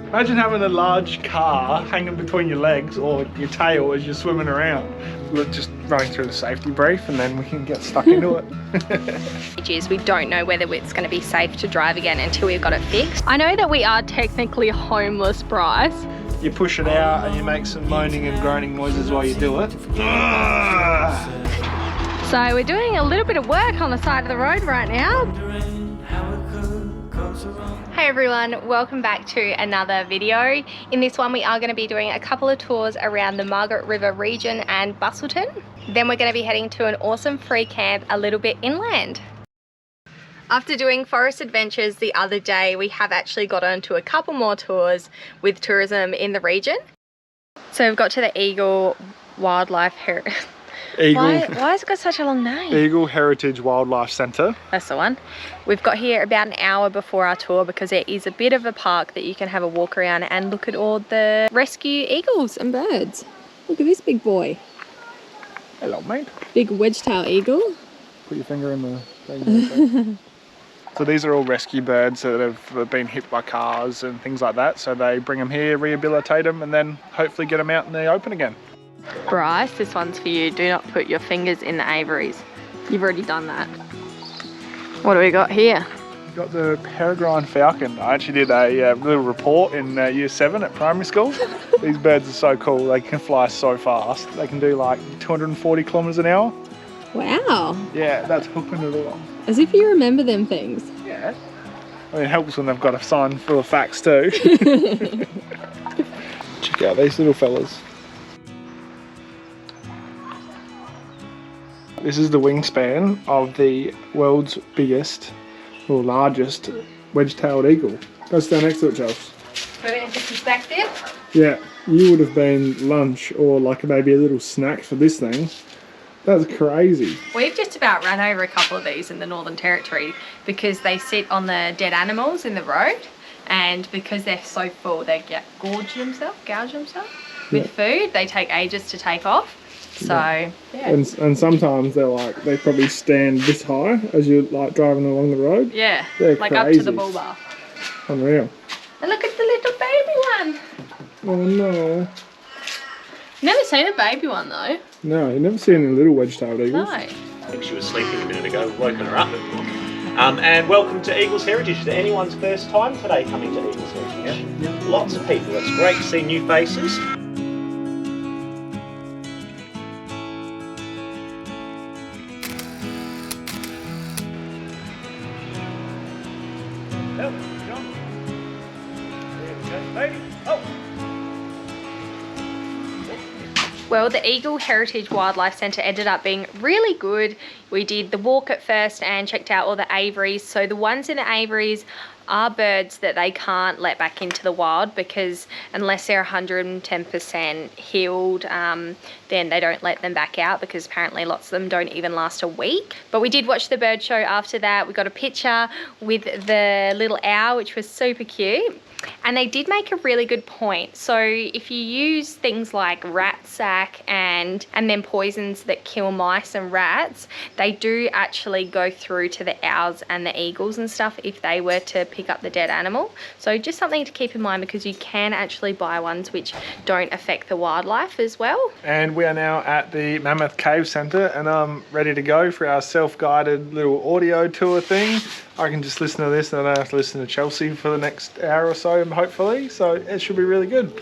Imagine having a large car hanging between your legs or your tail as you're swimming around. We're just running through the safety brief and then we can get stuck into it. We don't know whether it's going to be safe to drive again until we've got it fixed. I know that we are technically homeless, Bryce. You push it out and you make some moaning and groaning noises while you do it. So we're doing a little bit of work on the side of the road right now. Hey everyone, welcome back to another video. In this one we are going to be doing a couple of tours around the Margaret River region and Bustleton. Then we're going to be heading to an awesome free camp a little bit inland. After doing forest adventures the other day, we have actually got onto a couple more tours with tourism in the region. So we've got to the Eagle Wildlife Heritage. Why has it got such a long name? Eagle Heritage Wildlife Centre. That's the one. We've got here about an hour before our tour because there is a bit of a park that you can have a walk around and look at all the rescue eagles and birds. Look at this big boy. Hello, mate. Big wedge-tailed eagle. Put your finger in the... So these are all rescue birds that have been hit by cars and things like that. So they bring them here, rehabilitate them, and then hopefully get them out in the open again. Bryce, this one's for you. Do not put your fingers in the aviaries. You've already done that. What do we got here? We've got the peregrine falcon. I actually did a little report in year 7 at primary school. These birds are so cool. They can fly so fast. They can do like 240 kilometers an hour. Wow. Yeah, that's hooking it along. As if you remember them things. Yeah. I mean, it helps when they've got a sign full of facts too. Check out these little fellas. This is the wingspan of the world's biggest or largest wedge-tailed eagle. Go stand next to it, Charles. Put it into perspective. Yeah, you would have been lunch or like maybe a little snack for this thing. That's crazy. We've just about run over a couple of these in the Northern Territory because they sit on the dead animals in the road, and because they're so full they gouge themselves with food. They take ages to take off. So yeah. And sometimes they probably stand this high as you're like driving along the road. Yeah. They're like crazy. up to the bull bar. Unreal. And look at the little baby one. Oh no. Never seen a baby one though. No, you've never seen a little wedge-tailed eagles. No. I think she was sleeping a minute ago, woken her up. And welcome to Eagles Heritage. Is it anyone's first time today coming to Eagles Heritage? Yeah. Lots of people. It's great to see new faces. Well, the Eagle Heritage Wildlife Centre ended up being really good. We did the walk at first and checked out all the aviaries. So the ones in the aviaries are birds that they can't let back into the wild because unless they're 110% healed, then they don't let them back out because apparently lots of them don't even last a week. But we did watch the bird show after that. We got a picture with the little owl, which was super cute. And they did make a really good point. So if you use things like rat sack and then poisons that kill mice and rats, they do actually go through to the owls and the eagles and stuff if they were to pick up the dead animal. So just something to keep in mind because you can actually buy ones which don't affect the wildlife as well. And we are now at the Mammoth Cave Centre and I'm ready to go for our self-guided little audio tour thing. I can just listen to this and I don't have to listen to Chelsea for the next hour or so, hopefully. So it should be really good.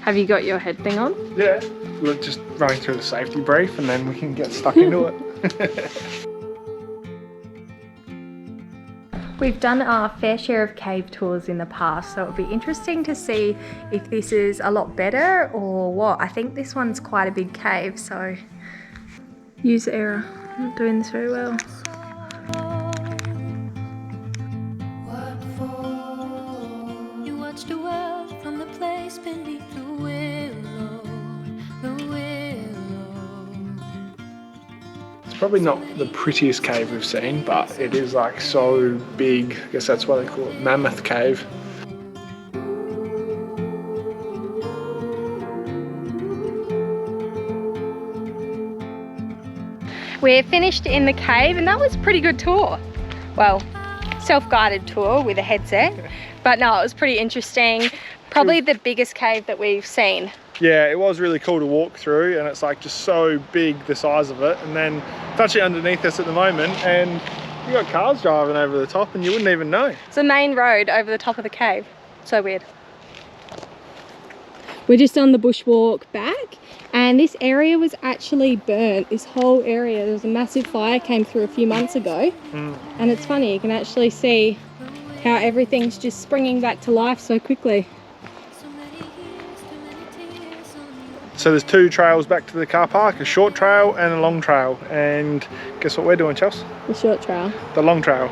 Have you got your head thing on? Yeah. We're just running through the safety brief and then we can get stuck into it. We've done our fair share of cave tours in the past, so it'll be interesting to see if this is a lot better or what. I think this one's quite a big cave, so use error. I'm not doing this very well. You watch the world from the place beneath the willow, the willow. It's probably not the prettiest cave we've seen, but it is like so big. I guess that's why they call it Mammoth Cave. We're finished in the cave and that was a pretty good tour. well, self-guided tour with a headset. But no, it was pretty interesting. Probably the biggest cave that we've seen. Yeah, it was really cool to walk through, and it's like just so big, the size of it. And then it's actually underneath us at the moment, and you got cars driving over the top and you wouldn't even know. It's a main road over the top of the cave. So weird. We're just on the bushwalk back, and this area was actually burnt. This whole area, there was a massive fire came through a few months ago. And it's funny, you can actually see how everything's just springing back to life so quickly. So there's two trails back to the car park, a short trail and a long trail. And guess what we're doing, Chelsea? The short trail. The long trail.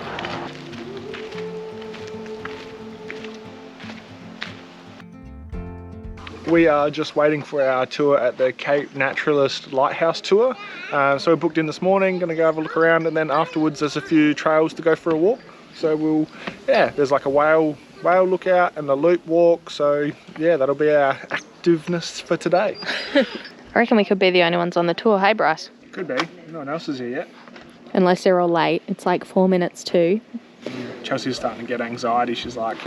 We are just waiting for our tour at the Cape Naturalist Lighthouse tour. So we booked in this morning, gonna go have a look around, and then afterwards there's a few trails to go for a walk. So there's like a whale lookout and a loop walk. So yeah, that'll be our activeness for today. I reckon we could be the only ones on the tour, hey Bryce? Could be, no one else is here yet. Unless they're all late, it's like 4 minutes to. Chelsea's starting to get anxiety. She's like,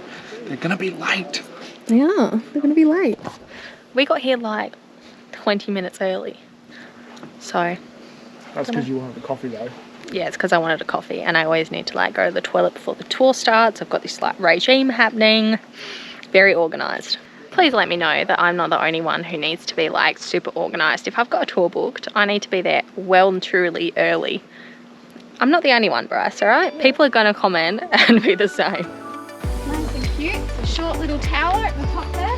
they're gonna be late. They are, they're gonna be late. We got here like 20 minutes early. So. That's because you wanted the coffee though. Yeah, it's because I wanted a coffee, and I always need to like go to the toilet before the tour starts. I've got this like regime happening. Very organised. Please let me know that I'm not the only one who needs to be like super organised. If I've got a tour booked, I need to be there well and truly early. I'm not the only one, Bryce, all right? People are going to comment and be the same. Nice and cute. It's a short little tower at the top there.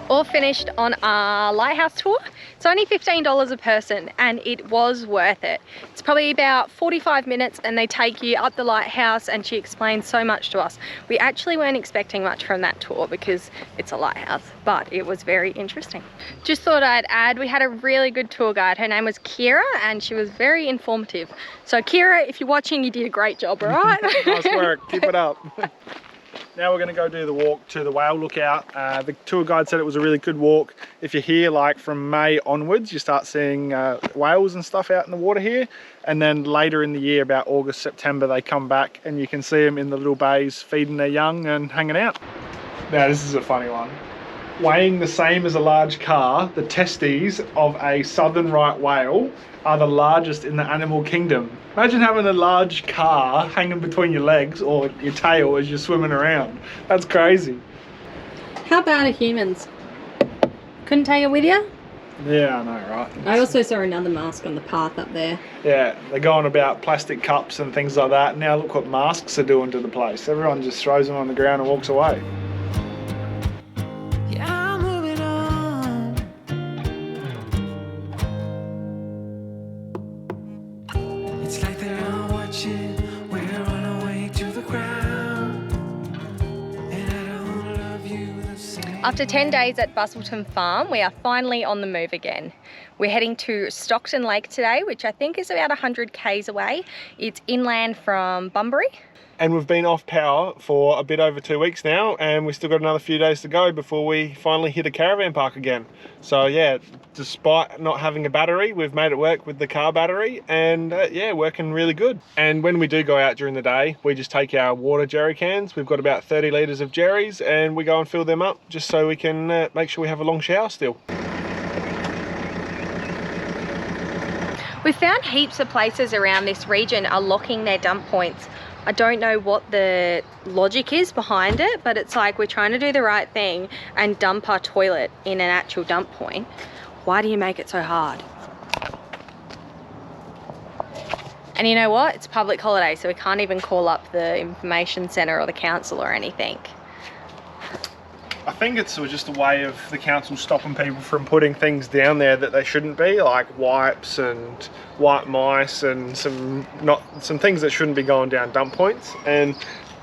All finished on our lighthouse tour. It's only $15 a person, and it was worth it. It's probably about 45 minutes, and they take you up the lighthouse, and she explained so much to us. We actually weren't expecting much from that tour because it's a lighthouse, but it was very interesting. Just thought I'd add, we had a really good tour guide. Her name was Kira, and she was very informative. So Kira, if you're watching, you did a great job, all right? Nice work, keep it up. Now we're going to go do the walk to the whale lookout. The tour guide said it was a really good walk. If you're here like from May onwards, you start seeing whales and stuff out in the water here. And then later in the year, about August, September, they come back and you can see them in the little bays feeding their young and hanging out. Now this is a funny one. Weighing the same as a large car, the testes of a southern right whale are the largest in the animal kingdom. Imagine having a large car hanging between your legs or your tail as you're swimming around. That's crazy. How bad are humans? Couldn't take it with you? Yeah, I know, right? I also saw another mask on the path up there. Yeah, they're going about plastic cups and things like that. Now look what masks are doing to the place. Everyone just throws them on the ground and walks away. After 10 days at Bustleton Farm, we are finally on the move again. We're heading to Stockton Lake today, which I think is about 100 k's away. It's inland from Bunbury. And we've been off power for a bit over 2 weeks now, and we've still got another few days to go before we finally hit a caravan park again. So yeah, despite not having a battery, we've made it work with the car battery, and yeah, working really good. And when we do go out during the day, we just take our water jerry cans. We've got about 30 litres of jerrys, and we go and fill them up just so we can make sure we have a long shower still. We've found heaps of places around this region are locking their dump points. I don't know what the logic is behind it, but it's like we're trying to do the right thing and dump our toilet in an actual dump point. Why do you make it so hard? And you know what? It's a public holiday, so we can't even call up the information centre or the council or anything. I think it's just a way of the council stopping people from putting things down there that they shouldn't be, like wipes and white mice and some things that shouldn't be going down dump points. And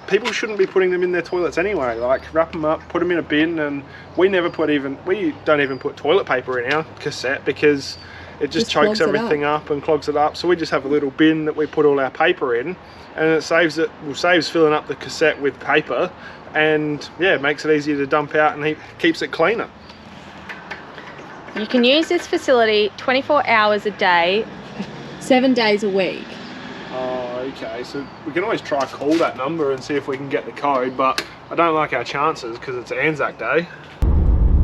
people shouldn't be putting them in their toilets anyway. Like, wrap them up, put them in a bin, and we don't even put toilet paper in our cassette because it just chokes everything up and clogs it up. So we just have a little bin that we put all our paper in, and it saves filling up the cassette with paper. And yeah, it makes it easier to dump out and keeps it cleaner. You can use this facility 24 hours a day, 7 days a week. Oh, okay. So we can always try call that number and see if we can get the code, but I don't like our chances because it's Anzac Day.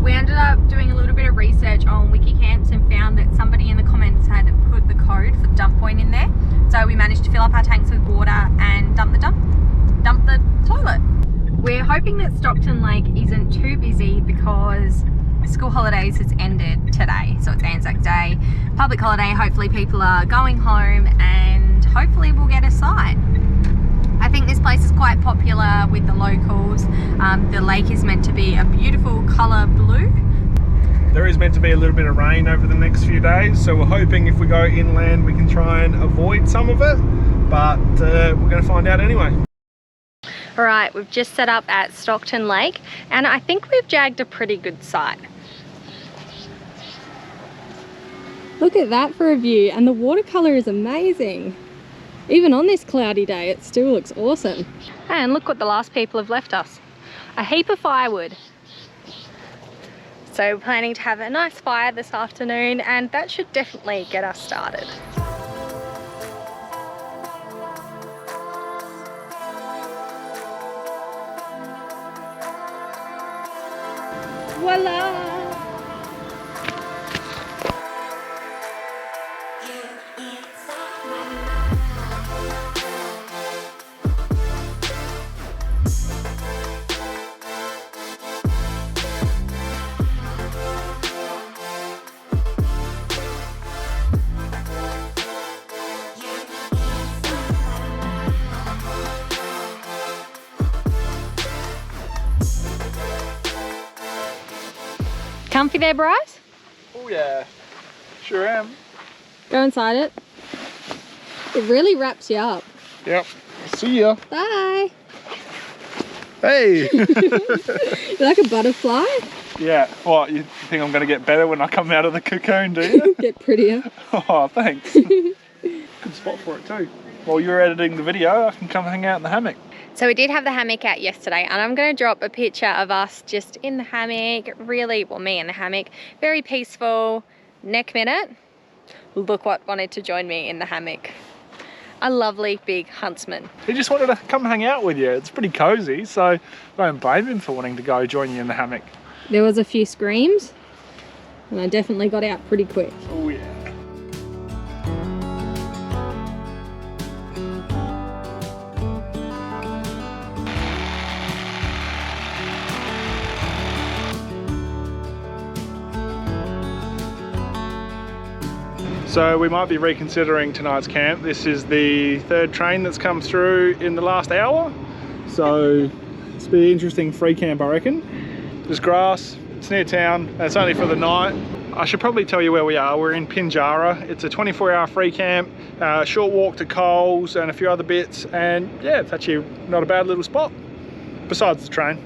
We ended up doing a little bit of research on Wikicamps and found that somebody in the comments had put the code for the dump point in there. So we managed to fill up our tanks with water and dump the toilet. We're hoping that Stockton Lake isn't too busy because school holidays has ended today, so it's Anzac Day, public holiday. Hopefully people are going home and hopefully we'll get a sight. I think this place is quite popular with the locals. The lake is meant to be a beautiful colour blue. There is meant to be a little bit of rain over the next few days, so we're hoping if we go inland we can try and avoid some of it, but we're going to find out anyway. Alright, we've just set up at Stockton Lake and I think we've jagged a pretty good site. Look at that for a view, and the watercolour is amazing. Even on this cloudy day it still looks awesome. And look what the last people have left us. A heap of firewood. So we're planning to have a nice fire this afternoon and that should definitely get us started. Voila! Comfy there, Bryce? Oh yeah, sure am. Go inside it. It really wraps you up. Yep. See ya. Bye. Hey. You're like a butterfly. Yeah. What, you think I'm going to get better when I come out of the cocoon, do you? Get prettier. Oh, thanks. Good spot for it too. While you're editing the video, I can come hang out in the hammock. So we did have the hammock out yesterday and I'm going to drop a picture of us just in the hammock, really, well, me in the hammock, very peaceful. Neck minute, look what wanted to join me in the hammock. A lovely big huntsman. He just wanted to come hang out with you. It's pretty cozy, so I don't blame him for wanting to go join you in the hammock. There was a few screams and I definitely got out pretty quick. Oh yeah. So we might be reconsidering tonight's camp. This is the third train that's come through in the last hour. So it's be an interesting free camp, I reckon. There's grass, it's near town, and it's only for the night. I should probably tell you where we are. We're in Pinjarra. It's a 24-hour free camp, short walk to Coles and a few other bits. And yeah, it's actually not a bad little spot, besides the train.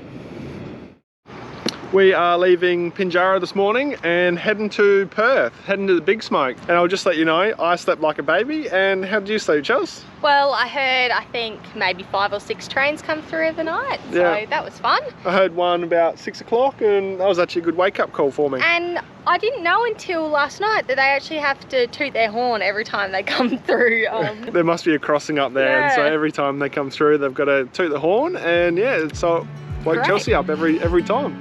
We are leaving Pinjarra this morning and heading to Perth, heading to the Big Smoke. And I'll just let you know, I slept like a baby. And how did you sleep, Chels? Well, I heard, I think, maybe 5 or 6 trains come through overnight. So Yeah. that was fun. I heard one about 6 o'clock and that was actually a good wake-up call for me. And I didn't know until last night that they actually have to toot their horn every time they come through. There must be a crossing up there, and so Yeah. every time they come through, they've got to toot the horn, and yeah, so woke Great. Chelsea up every time.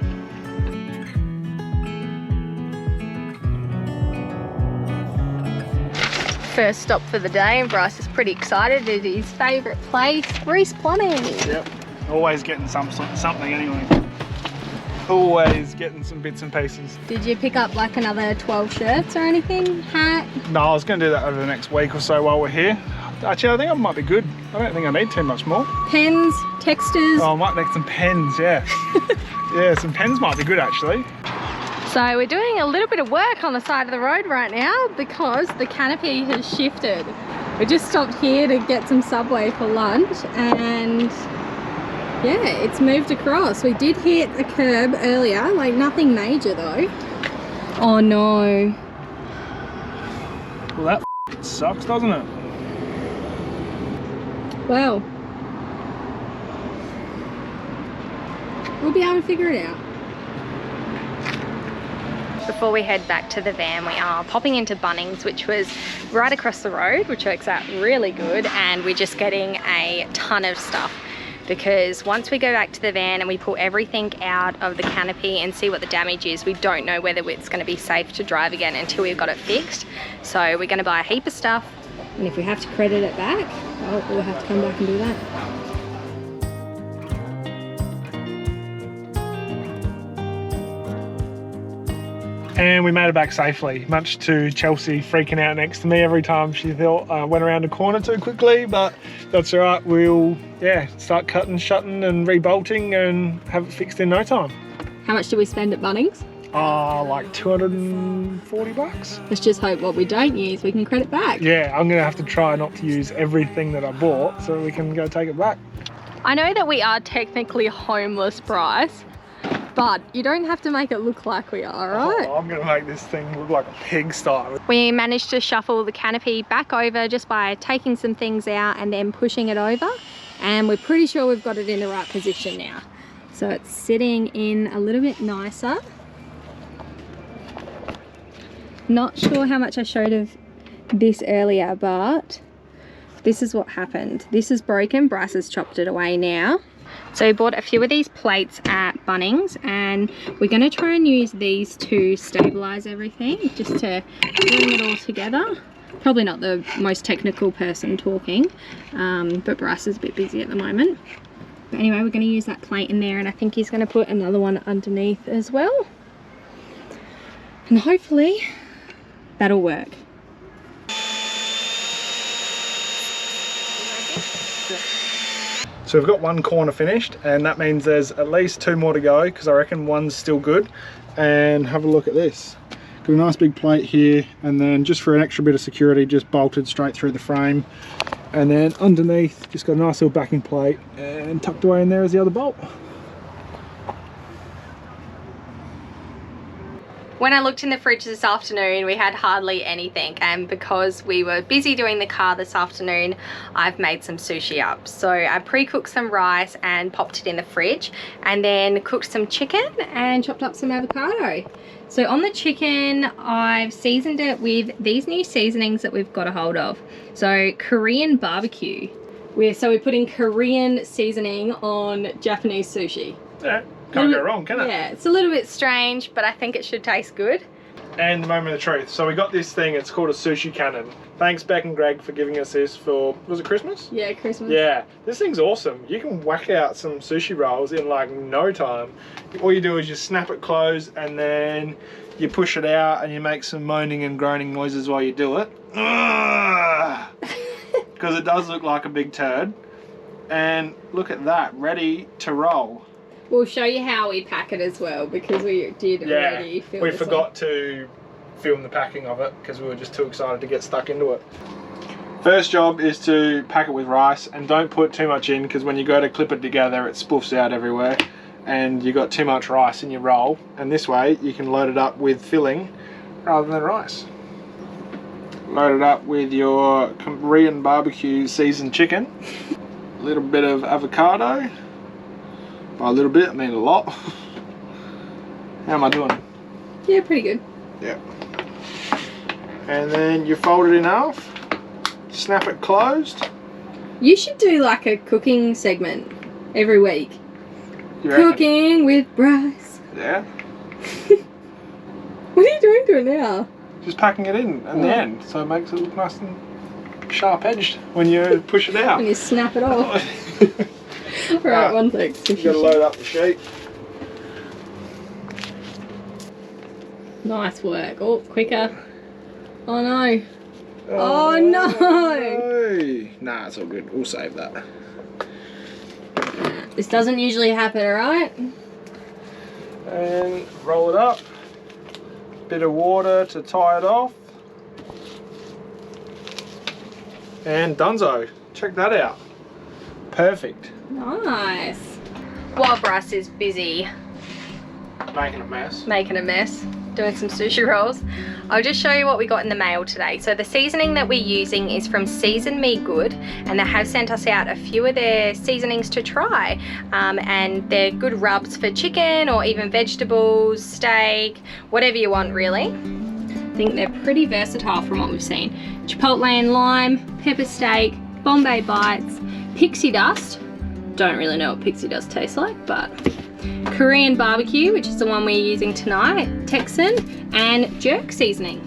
first stop for the day, and Bryce is pretty excited. It is his favourite place, Reese Plumbing. Yep. Always getting something anyway. Always getting some bits and pieces. Did you pick up like another 12 shirts or anything? Hat? No, I was going to do that over the next week or so while we're here. Actually, I think I might be good. I don't think I need too much more. Pens, textures. Oh, I might make some pens, yeah. Yeah, some pens might be good actually. So we're doing a little bit of work on the side of the road right now because the canopy has shifted. We just stopped here to get some Subway for lunch, and yeah, it's moved across. We did hit a curb earlier, like nothing major though. Oh no. Well, that sucks, doesn't it? Well, we'll be able to figure it out. Before we head back to the van, we are popping into Bunnings, which was right across the road, which works out really good, and we're just getting a ton of stuff, because once we go back to the van and we pull everything out of the canopy and see what the damage is, we don't know whether it's going to be safe to drive again until we've got it fixed. So we're going to buy a heap of stuff, and if we have to credit it back, well, we'll have to come back and do that. And we made it back safely, much to Chelsea freaking out next to me every time she thought I went around the corner too quickly, but that's all right. We'll, yeah, start cutting, shutting and rebolting and have it fixed in no time. How much do we spend at Bunnings? Like 240 bucks. Let's just hope what we don't use we can credit back. Yeah, I'm gonna have to try not to use everything that I bought so we can go take it back. I know that we are technically homeless, Bryce, but you don't have to make it look like we are, right? Oh, I'm gonna make this thing look like a pigsty. We managed to shuffle the canopy back over just by taking some things out and then pushing it over, and we're pretty sure we've got it in the right position now. So it's sitting in a little bit nicer. Not sure how much I showed of this earlier, but this is what happened. This is broken. Bryce has chopped it away now. So we bought a few of these plates at Bunnings, and we're going to try and use these to stabilize everything, just to bring it all together. Probably not the most technical person talking, but Bryce is a bit busy at the moment. But anyway, we're going to use that plate in there, and I think he's going to put another one underneath as well. And hopefully that'll work. So we've got one corner finished, and that means there's at least 2 more to go, because I reckon one's still good. And have a look at this. Got a nice big plate here, and then just for an extra bit of security, just bolted straight through the frame. And then underneath, just got a nice little backing plate, and tucked away in there is the other bolt. When I looked in the fridge this afternoon, we had hardly anything, and because we were busy doing the car this afternoon, I've made some sushi up. So I pre-cooked some rice and popped it in the fridge, and then cooked some chicken and chopped up some avocado. So on the chicken, I've seasoned it with these new seasonings that we've got a hold of. So Korean barbecue. We're putting Korean seasoning on Japanese sushi. Yeah. Can't go wrong, can it? Yeah, it's a little bit strange, but I think it should taste good. And the moment of truth. So we got this thing, it's called a sushi cannon. Thanks Beck and Greg for giving us this for, was it Christmas? Yeah, Christmas. Yeah, this thing's awesome. You can whack out some sushi rolls in like no time. All you do is just snap it closed, and then you push it out and you make some moaning and groaning noises while you do it. Because it does look like a big turd. And look at that, ready to roll. We'll show you how we pack it as well, because we did already film we this forgot to film the packing of it because we were just too excited to get stuck into it. First job is to pack it with rice, and don't put too much in, because when you go to clip it together it spoofs out everywhere and you got too much rice in your roll, and this way you can load it up with filling rather than rice. Load it up with your Korean barbecue seasoned chicken, a little bit of avocado. By a little bit, I mean a lot. How am I doing? Yeah, pretty good. Yeah. And then you fold it in half, snap it closed. You should do like a cooking segment every week. Cooking with Bryce. Yeah. What are you doing to it now? just packing it in the end, so it makes it look nice and sharp edged when you push it out. When you snap it off. Right, one sec. You gotta load up the sheet. Nice work. Oh, quicker. Oh no. Oh no. No. Nah, it's all good. We'll save that. This doesn't usually happen, right? And roll it up. Bit of water to tie it off. And donezo. Check that out. Perfect. Nice. While Bryce is busy Making a mess. making a mess, doing some sushi rolls, I'll just show you what we got in the mail today. So the seasoning that we're using is from Season Me Good, and they have sent us out a few of their seasonings to try, and they're good rubs for chicken or even vegetables, steak, whatever you want really. I think they're pretty versatile from what we've seen. Chipotle and lime, pepper steak, Bombay bites, pixie dust, don't really know what pixie dust tastes like, but Korean barbecue, which is the one we're using tonight, Texan, and jerk seasoning.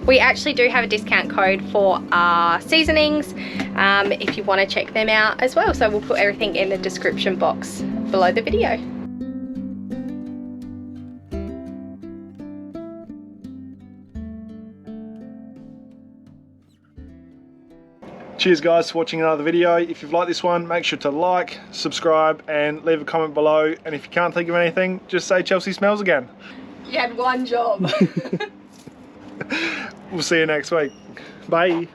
We actually do have a discount code for our seasonings if you want to check them out as well. So we'll put everything in the description box below the video. Cheers guys for watching another video. If you've liked this one, make sure to like, subscribe and leave a comment below. And if you can't think of anything, just say Chelsea smells again. You had one job. We'll see you next week. Bye.